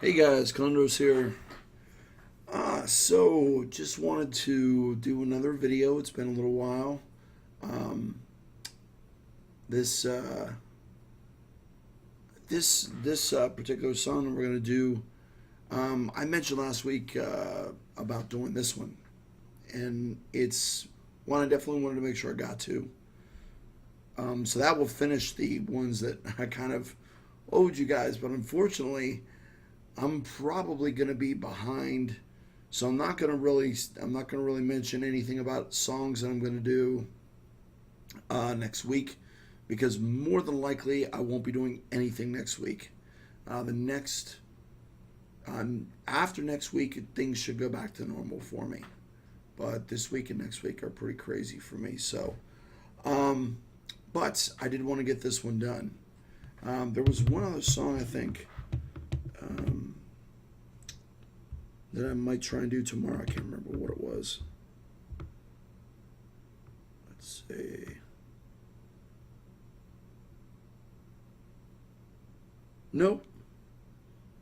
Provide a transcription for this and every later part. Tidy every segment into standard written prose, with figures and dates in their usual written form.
Hey guys, Condos here. So just wanted to do another video. It's been a little while. Um, this particular song we're gonna do. I mentioned last week about doing this one, and it's one I definitely wanted to make sure I got to. So that will finish the ones that I kind of owed you guys, but unfortunately, I'm probably going to be behind, so I'm not going to really mention anything about songs that I'm going to do next week, because more than likely I won't be doing anything next week. The next After next week, things should go back to normal for me, but this week and next week are pretty crazy for me. Um, but I did want to get this one done. There was one other song I think. Um, that I might try and do tomorrow. I can't remember what it was. Let's see. Nope.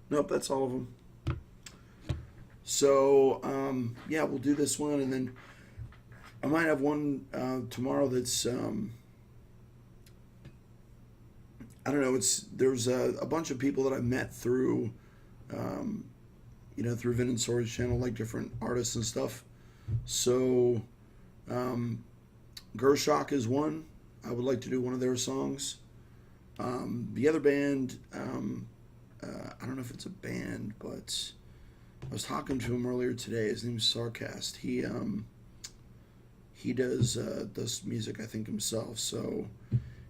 Nope, that's all of them. So, yeah, we'll do this one, and then I might have one tomorrow that's, I don't know, there's a bunch of people that I met through, um, through Vin and Sora's channel, like different artists and stuff. So, um, Gershok is one. I would like to do one of their songs. The other band, I don't know if it's a band, but I was talking to him earlier today. His name's Sarcast. He does music, I think, himself. So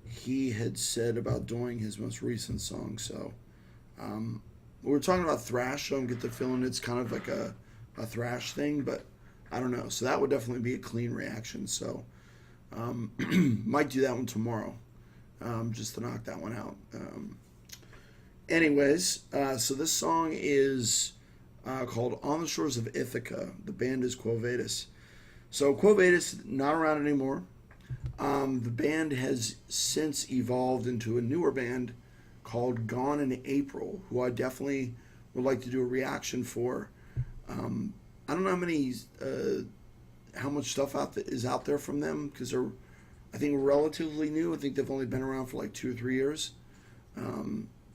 he had said about doing his most recent song. So we were talking about thrash. So I get the feeling it's kind of like a thrash thing, but I don't know. So that would definitely be a clean reaction. So might do that one tomorrow, just to knock that one out. So this song is called "On the Shores of Ithaca." The band is Quo Vadis. So Quo Vadis not around anymore. The band has since evolved into a newer band called Gone in April, who I definitely would like to do a reaction for. I don't know how much stuff is out there from them, because they're, I think, relatively new. I think they've only been around for like 2 or 3 years.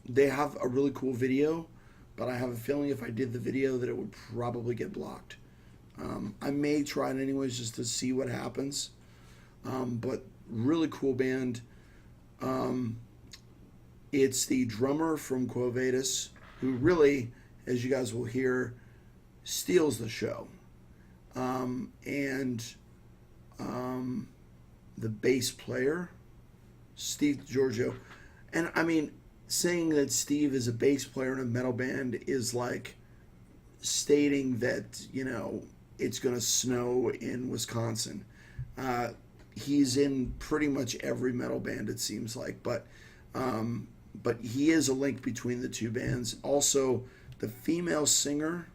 They have a really cool video, but I have a feeling if I did the video that it would probably get blocked. I may try it anyways just to see what happens. But really cool band. It's the drummer from Quo Vadis who really, as you guys will hear, steals the show. And the bass player, Steve Giorgio. And I mean, saying that Steve is a bass player in a metal band is like stating that, it's going to snow in Wisconsin. He's in pretty much every metal band, it seems like, but he is a link between the two bands. Also, the female singer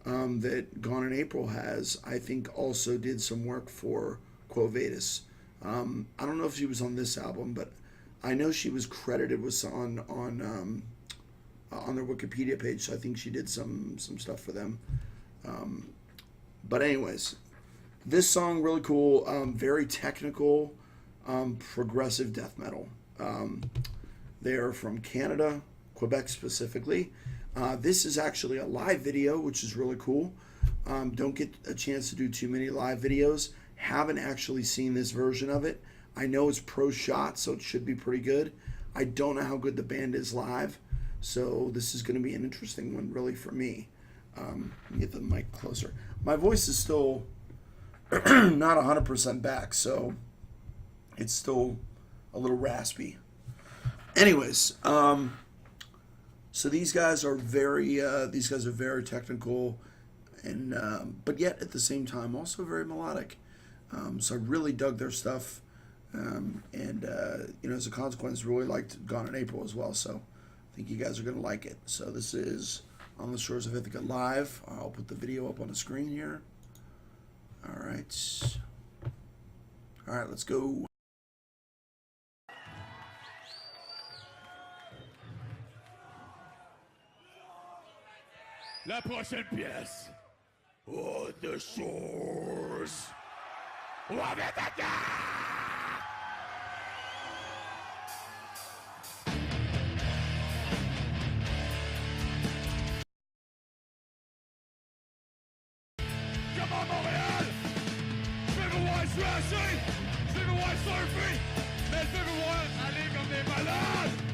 that Gone in April has, I think, also did some work for Quo Vadis. I don't know if she was on this album, but I know she was credited with on their Wikipedia page. So I think she did some stuff for them. But anyways, this song really cool, very technical, progressive death metal. They are from Canada, Quebec specifically. This is actually a live video, which is really cool. Don't get a chance to do too many live videos. Haven't actually seen this version of it. I know it's pro shot, so it should be pretty good. I don't know how good the band is live, so this is going to be an interesting one, really, for me. Let me get the mic closer. My voice is still not 100% back, so it's still a little raspy. Anyways, so these guys are very technical, and but yet at the same time also very melodic. So I really dug their stuff, and as a consequence, really liked Gone in April as well. So I think you guys are gonna like it. So this is On the Shores of Ithaca live. I'll put the video up on the screen here. All right, let's go. La prochaine pièce. On the shores. Of Ithaka! Come on, Montréal! Je vais vous voir trasher! Je vais vous voir surfer! Mais je vais vous voir aller comme des malades!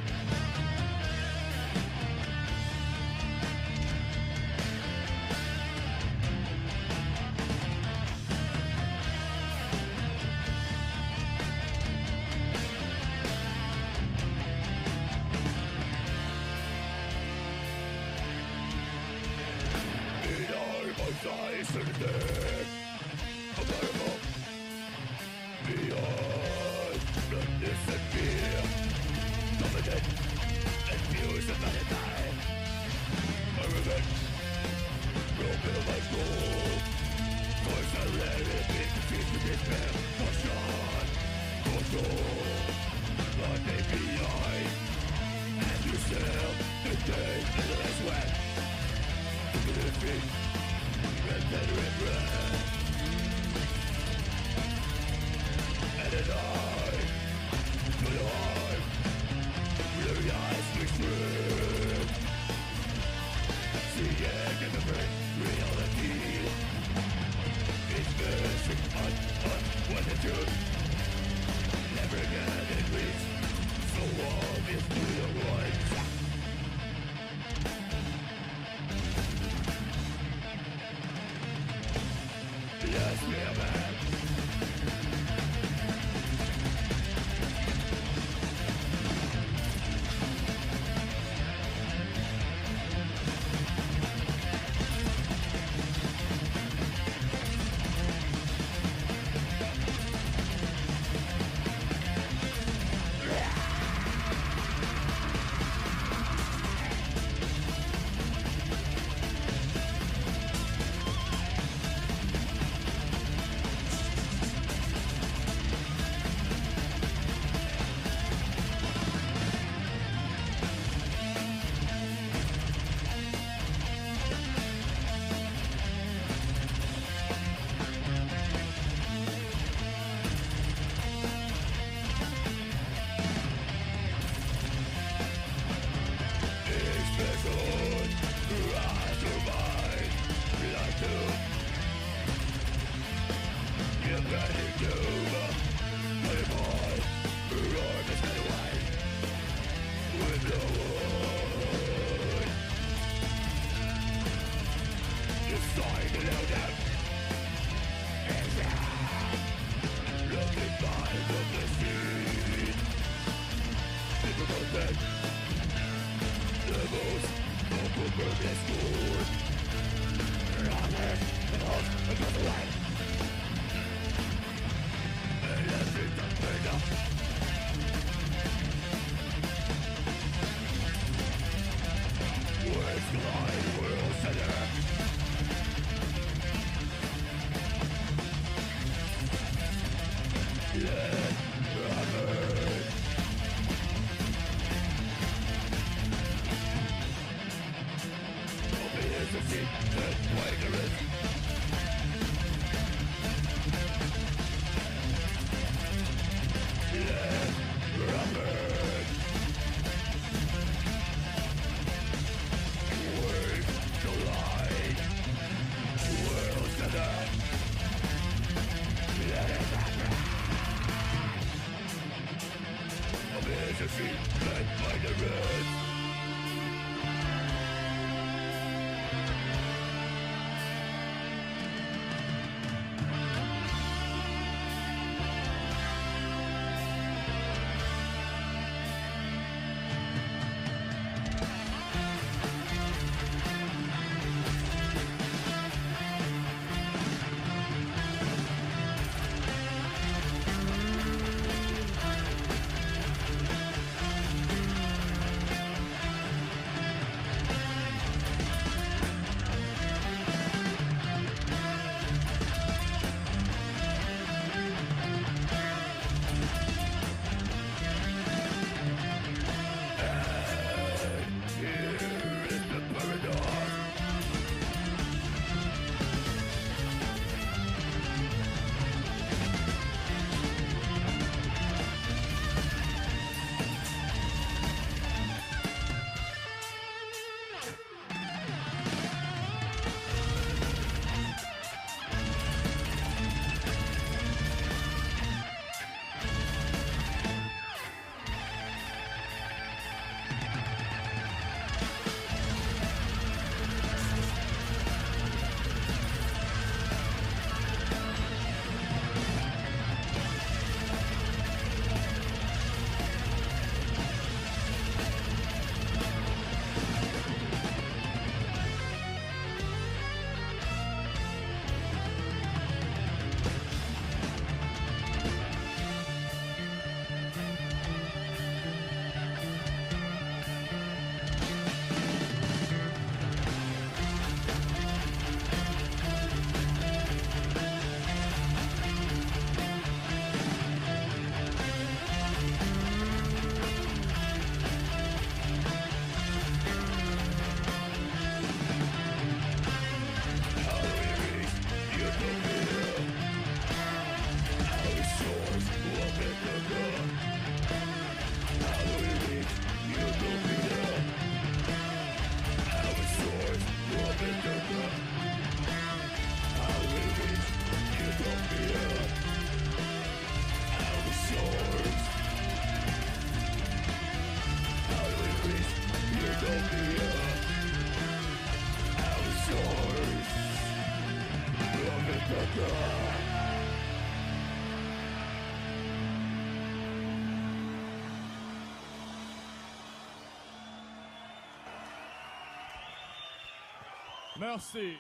Merci.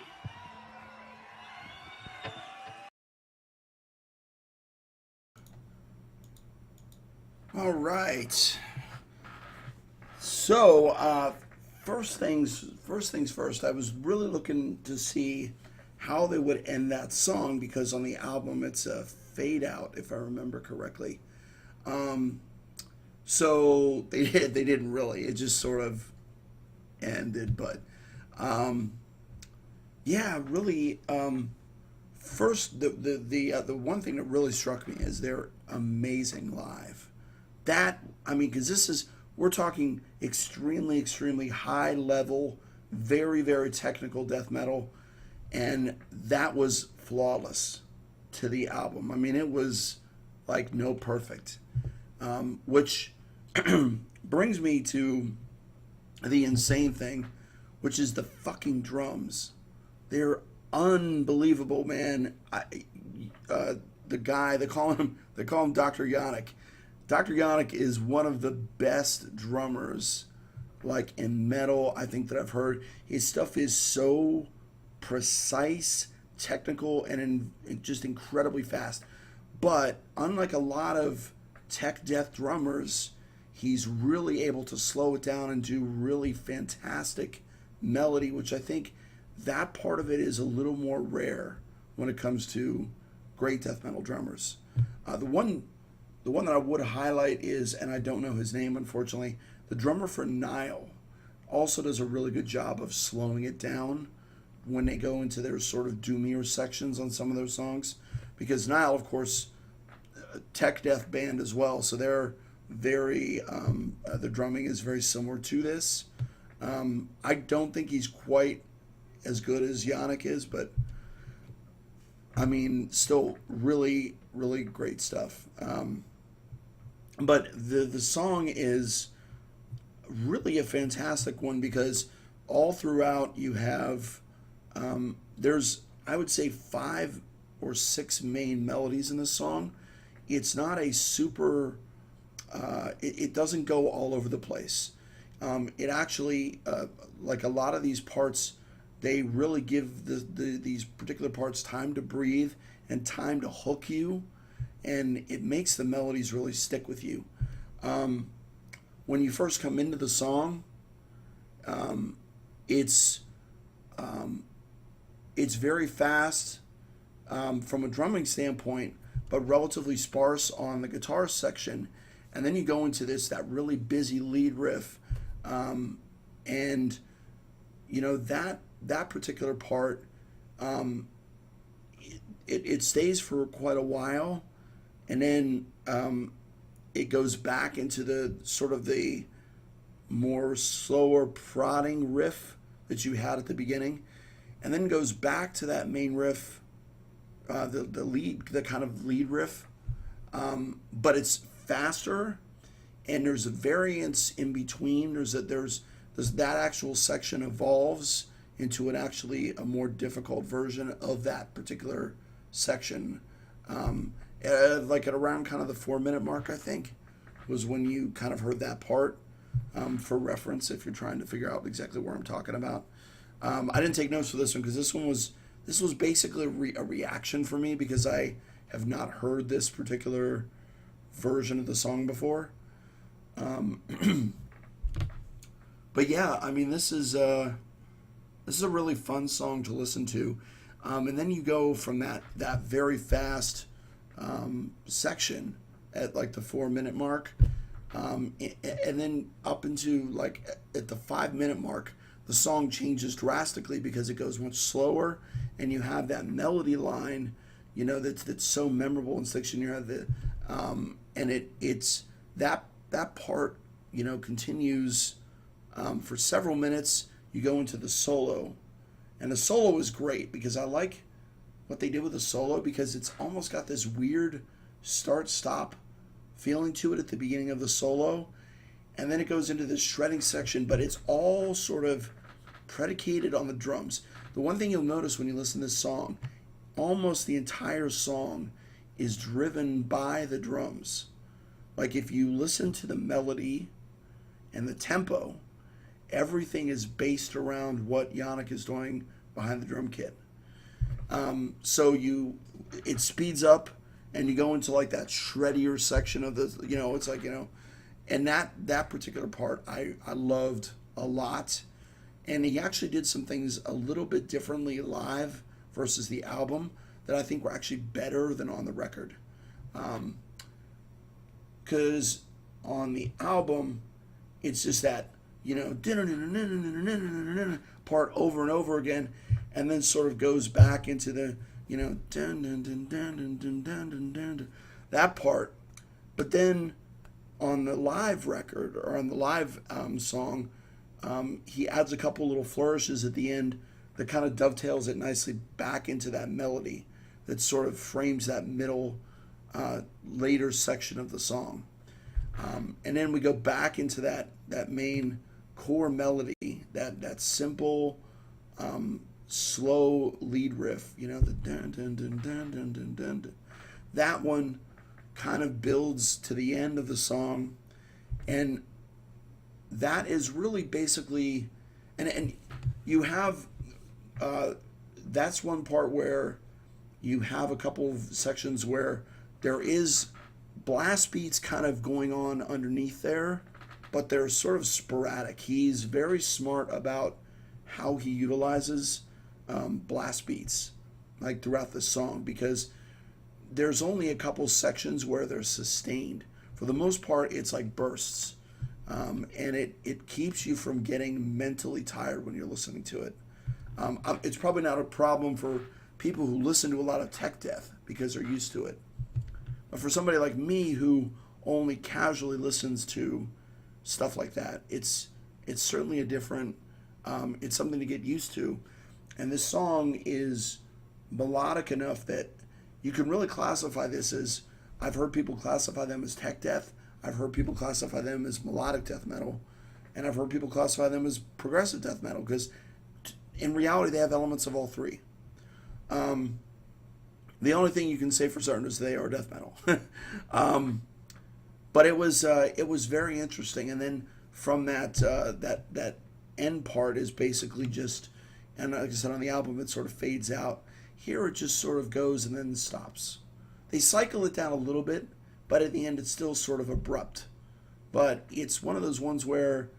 All right. So, first things first. I was really looking to see how they would end that song because on the album it's a fade out, if I remember correctly. So they didn't really. It just sort of ended, but yeah, really. First, the one thing that really struck me is they're amazing live. That I mean, because we're talking extremely high level, very technical death metal, and that was flawless to the album. I mean, it was like no perfect, which brings me to the insane thing, which is the fucking drums. They're unbelievable, man. The guy they call him Dr. Yannick. Dr. Yannick is one of the best drummers, like in metal, I think that I've heard. His stuff is so precise, technical, and just incredibly fast. But unlike a lot of tech death drummers, he's really able to slow it down and do really fantastic melody, which I think that part of it is a little more rare when it comes to great death metal drummers. The one that I would highlight is, and I don't know his name unfortunately, the drummer for Nile also does a really good job of slowing it down when they go into their sort of doomier sections on some of those songs. Because Nile, of course, tech death band as well, so they're very, the drumming is very similar to this. I don't think he's quite as good as Yannick is, but I mean, still really great stuff. But the song is really a fantastic one because all throughout you have there's, I would say, 5 or 6 main melodies in this song. It's not a super it doesn't go all over the place. It actually like a lot of these parts, they really give these particular parts time to breathe and time to hook you, and it makes the melodies really stick with you. When you first come into the song, it's very fast from a drumming standpoint, but relatively sparse on the guitar section. And then you go into that really busy lead riff, and you know that particular part, it stays for quite a while, and then it goes back into the sort of the more slower prodding riff that you had at the beginning, and then goes back to that main riff, the kind of lead riff, but it's faster, and there's a variance in between. There's that actual section evolves into a more difficult version of that particular section. Like at around kind of the 4-minute mark, I think, was when you kind of heard that part. For reference, if you're trying to figure out exactly where I'm talking about. I didn't take notes for this one because this was basically a reaction for me because I have not heard this particular version of the song before. But yeah, I mean, this is a really fun song to listen to, and then you go from that very fast section at like the 4-minute mark, and then up into like at the 5-minute mark, the song changes drastically because it goes much slower, and you have that melody line, you know, that's so memorable and sticks in your head. And it's that part, you know, continues for several minutes. You go into the solo, and the solo is great because I like what they did with the solo because it's almost got this weird start-stop feeling to it at the beginning of the solo, and then it goes into this shredding section, but it's all sort of predicated on the drums. The one thing you'll notice when you listen to this song, almost the entire song is driven by the drums. Like if you listen to the melody and the tempo, everything is based around what Yannick is doing behind the drum kit. So it speeds up and you go into like that shreddier section of the, it's like, and that particular part I loved a lot. And he actually did some things a little bit differently live versus the album that I think were actually better than on the record. Because on the album, it's just that, part over and over again, and then sort of goes back into the, that part. But then on the live record, or on the live song, he adds a couple little flourishes at the end that kind of dovetails it nicely back into that melody that sort of frames that middle later section of the song. And then we go back into that main core melody, that simple, slow lead riff, the dun dun dun dun dun dun dun. That one kind of builds to the end of the song, and that is really basically, and you have, that's one part where you have a couple of sections where there is blast beats kind of going on underneath there, but they're sort of sporadic. He's very smart about how he utilizes blast beats like throughout the song, because there's only a couple sections where they're sustained. For the most part, it's like bursts, and it keeps you from getting mentally tired when you're listening to it. It's probably not a problem for people who listen to a lot of tech death because they're used to it. But for somebody like me who only casually listens to stuff like that, it's certainly a different, it's something to get used to. And this song is melodic enough that you can really classify this as, I've heard people classify them as tech death, I've heard people classify them as melodic death metal, and I've heard people classify them as progressive death metal, because in reality they have elements of all three. The only thing you can say for certain is they are death metal. But it was very interesting. And then from that end part is basically just, and like I said, on the album it sort of fades out. Here it just sort of goes and then stops. They cycle it down a little bit, but at the end it's still sort of abrupt. But it's one of those ones where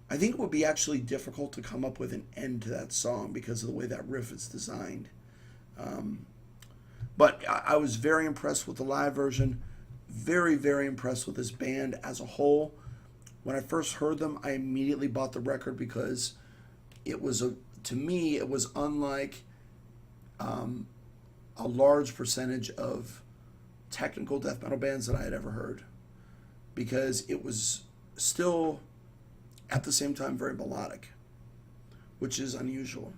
I think it would be actually difficult to come up with an end to that song because of the way that riff is designed. But I was very impressed with the live version. Very, very impressed with this band as a whole. When I first heard them, I immediately bought the record because it was, to me, it was unlike a large percentage of technical death metal bands that I had ever heard. Because it was still, at the same time, very melodic, which is unusual.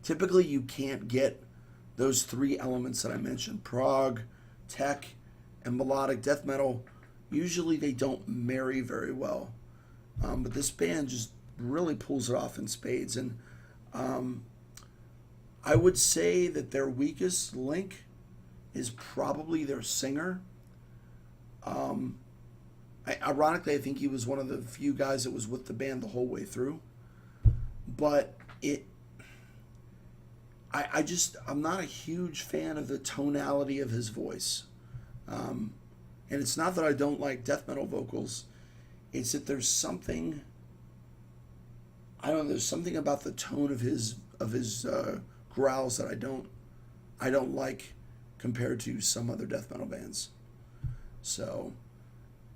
Typically, you can't get those three elements that I mentioned, prog, tech, and melodic death metal. Usually they don't marry very well. But this band just really pulls it off in spades. And I would say that their weakest link is probably their singer. Ironically, I think he was one of the few guys that was with the band the whole way through. But I'm not a huge fan of the tonality of his voice. And it's not that I don't like death metal vocals. It's that there's something, I don't know, there's something about the tone of his growls that I don't like compared to some other death metal bands. So,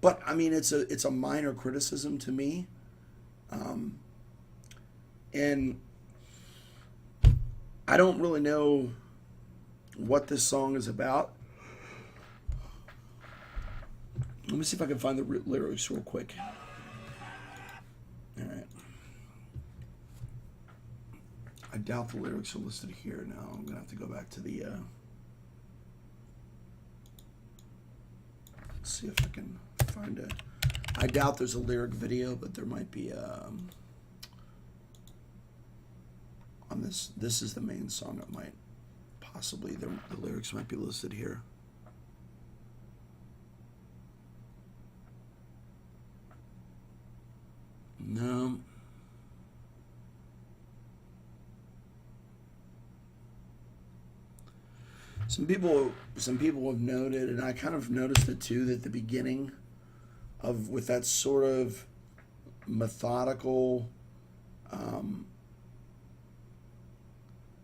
but I mean, it's a minor criticism to me. And I don't really know what this song is about. Let me see if I can find the lyrics real quick. All right. I doubt the lyrics are listed here now. I'm going to have to go back to the... let's see if I can find it. I doubt there's a lyric video, but there might be... on this is the main song. It might possibly... the lyrics might be listed here. No. some people have noted, and I kind of noticed it too, that the beginning of with that sort of methodical,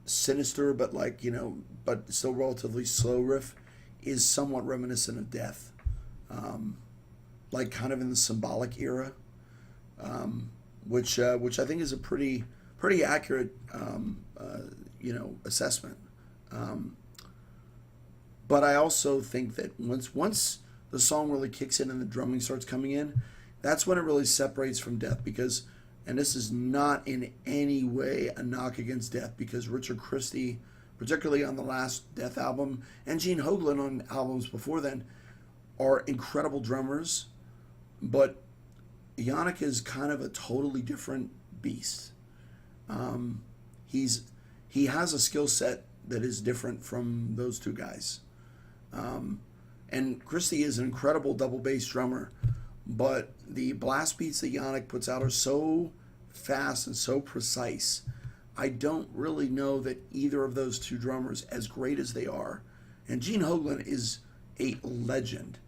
sinister, but but still relatively slow riff is somewhat reminiscent of Death, like kind of in the symbolic era, which I think is a pretty accurate assessment. But I also think that once the song really kicks in and the drumming starts coming in, that's when it really separates from Death. Because, and this is not in any way a knock against Death, because Richard Christie, particularly on the last Death album, and Gene Hoglan on albums before then, are incredible drummers. But Yannick is kind of a totally different beast. He has a skill set that is different from those two guys. And Christie is an incredible double bass drummer, but the blast beats that Yannick puts out are so fast and so precise. I don't really know that either of those two drummers, as great as they are, and Gene Hoglan is a legend.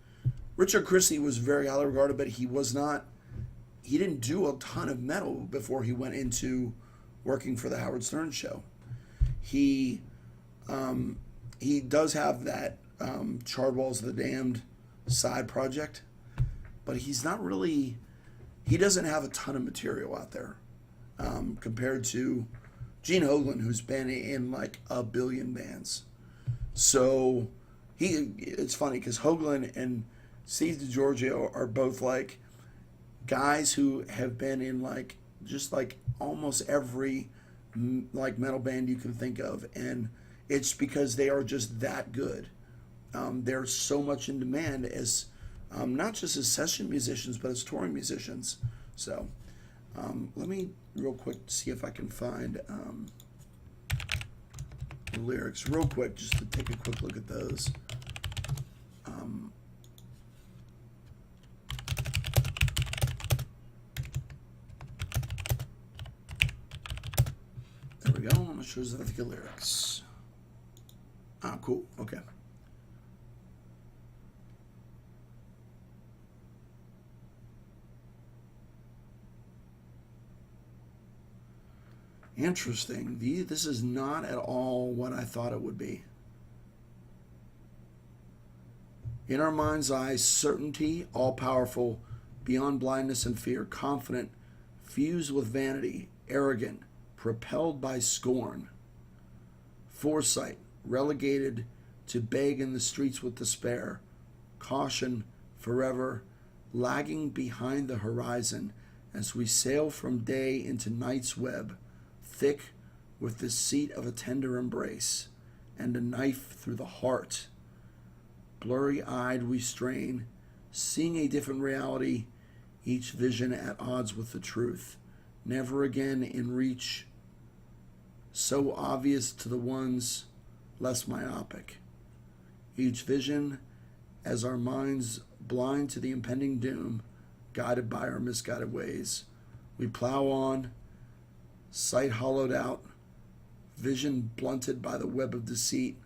Richard Christie was very highly regarded, but he didn't do a ton of metal before he went into working for the Howard Stern show. He does have that Charred Walls of the Damned side project, but he doesn't have a ton of material out there compared to Gene Hoglan, who's been in like a billion bands. So it's funny because Hoglan and Steve DiGiorgio are both like guys who have been in like just like almost every like metal band you can think of, and it's because they are just that good. They're so much in demand as not just as session musicians, but as touring musicians. So let me real quick see if I can find the lyrics real quick, just to take a quick look at those. There we go. I'm going to show you the lyrics. Ah, cool. Okay. Interesting. This is not at all what I thought it would be. In our mind's eye, certainty, all-powerful, beyond blindness and fear, confident, fused with vanity, arrogant, propelled by scorn. Foresight, relegated to beg in the streets with despair. Caution, forever, lagging behind the horizon as we sail from day into night's web, thick with the seat of a tender embrace and a knife through the heart. Blurry-eyed we strain, seeing a different reality, each vision at odds with the truth, never again in reach, so obvious to the ones less myopic. Each vision as our minds blind to the impending doom, guided by our misguided ways. We plow on, sight hollowed out, vision blunted by the web of deceit,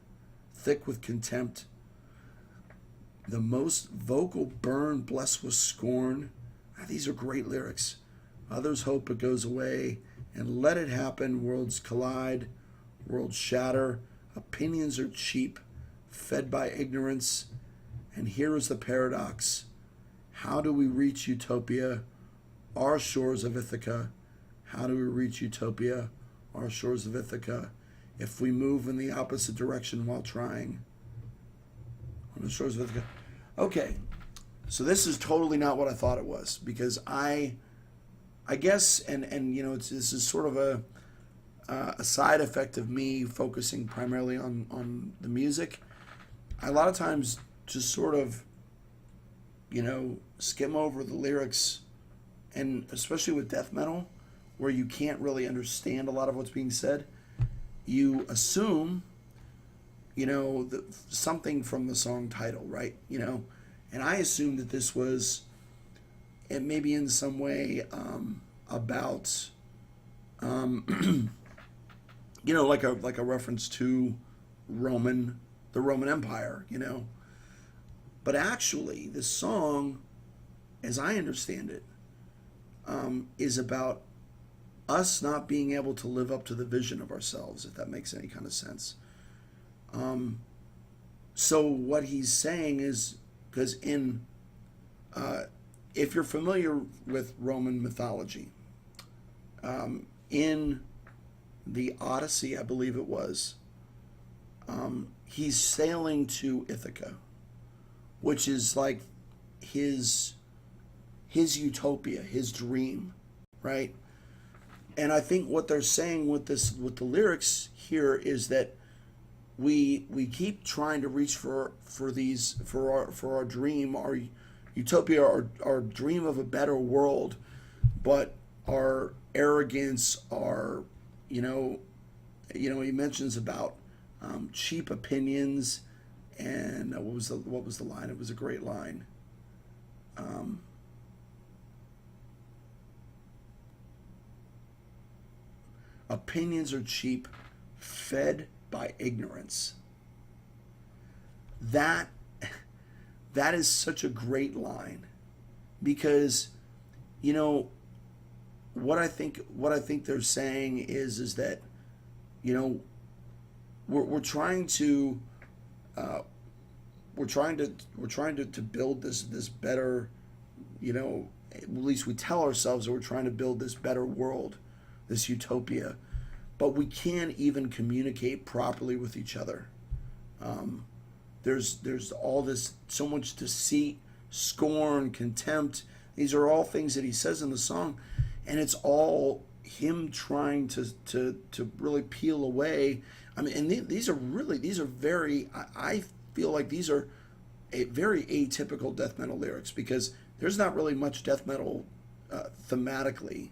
thick with contempt. The most vocal burn, blessed with scorn. These are great lyrics. Others hope it goes away, and let it happen. Worlds collide, worlds shatter. Opinions are cheap, fed by ignorance. And here is the paradox. How do we reach utopia? Our shores of Ithaka. How do we reach utopia? Our shores of Ithaka. If we move in the opposite direction while trying. On the shores of Ithaka. Okay, so this is totally not what I thought it was, because I guess, and you know, this is sort of a side effect of me focusing primarily on the music. I a lot of times just sort of, you know, skim over the lyrics, and especially with death metal, where you can't really understand a lot of what's being said, you assume, you know, something from the song title, right? You know, and I assumed that this was, it maybe in some way about, you know, like a reference to the the Roman Empire, you know. But actually, this song, as I understand it, is about us not being able to live up to the vision of ourselves, if that makes any kind of sense. So what he's saying is, because if you're familiar with Roman mythology, in the Odyssey, I believe it was, he's sailing to Ithaca, which is like his utopia, his dream, right? And I think what they're saying with the lyrics here is that we keep trying to reach for our dream, our utopia, our dream of a better world, but our arrogance, our he mentions about cheap opinions, and what was the line? It was a great line. Opinions are cheap, fed by ignorance. That is such a great line, because what I think they're saying is that we're trying to build this better, at least we tell ourselves that we're trying to build this better world, this utopia, but we can't even communicate properly with each other. There's all this, so much deceit, scorn, contempt. These are all things that he says in the song, and it's all him trying to really peel away. I mean, and these are very, I feel like these are very atypical death metal lyrics, because there's not really much death metal thematically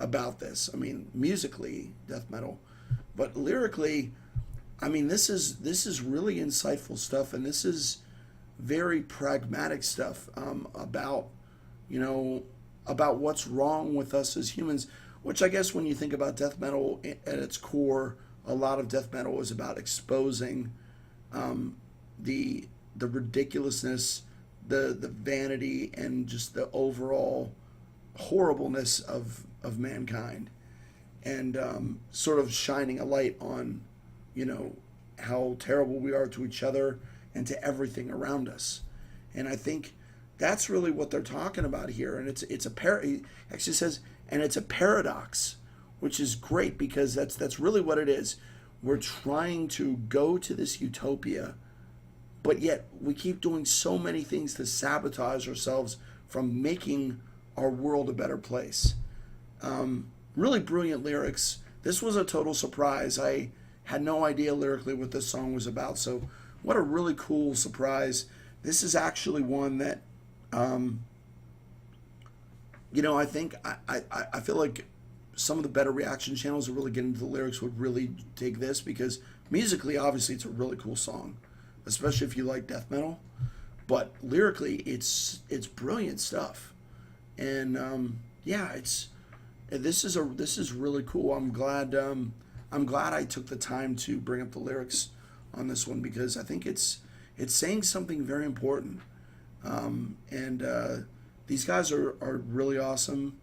about this. I mean, musically death metal, but lyrically, I mean, this is really insightful stuff, and this is very pragmatic stuff about what's wrong with us as humans. Which I guess when you think about death metal at its core, a lot of death metal is about exposing the ridiculousness, the vanity, and just the overall horribleness of mankind, and sort of shining a light on how terrible we are to each other and to everything around us. And I think that's really what they're talking about here. And it's he actually says, and it's a paradox, which is great, because that's really what it is. We're trying to go to this utopia, but yet we keep doing so many things to sabotage ourselves from making our world a better place. Really brilliant lyrics. This was a total surprise. I had no idea lyrically what this song was about, so what a really cool surprise. This is actually one that I think I feel like some of the better reaction channels that really get into the lyrics would really dig this, because musically, obviously, it's a really cool song, especially if you like death metal. But lyrically, it's brilliant stuff, and this is really cool. I'm glad I took the time to bring up the lyrics on this one, because I think it's saying something very important, and these guys are really awesome.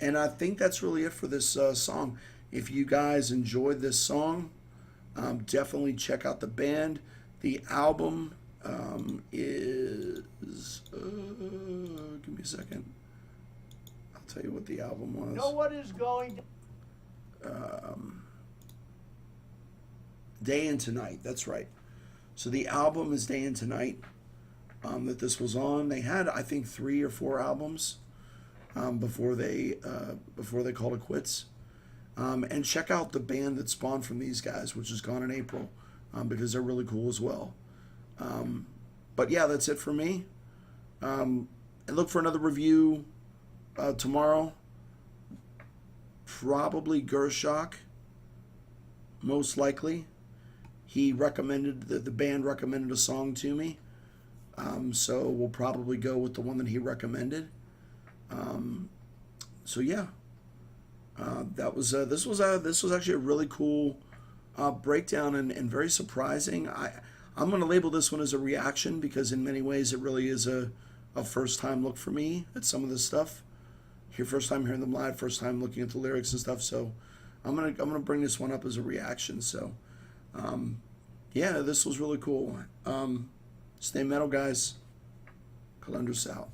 And I think that's really it for this song. If you guys enjoyed this song, definitely check out the band. The album is... give me a second. I'll tell you what the album was. Know what is going to... Day into Night, that's right. So the album is Day into Night, that this was on. They had, I think, 3 or 4 albums before they called it quits. And check out the band that spawned from these guys, which is Gone in April, because they're really cool as well. But yeah, that's it for me. And look for another review tomorrow. Probably Gershok, most likely. He recommended, the band recommended a song to me. So we'll probably go with the one that he recommended. So yeah, this was actually a really cool breakdown and very surprising. I'm going to label this one as a reaction because in many ways it really is a first time look for me at some of this stuff. Here, first time hearing them live, first time looking at the lyrics and stuff. So I'm gonna bring this one up as a reaction. So yeah, this was really cool. Stay metal, guys. Calendar South.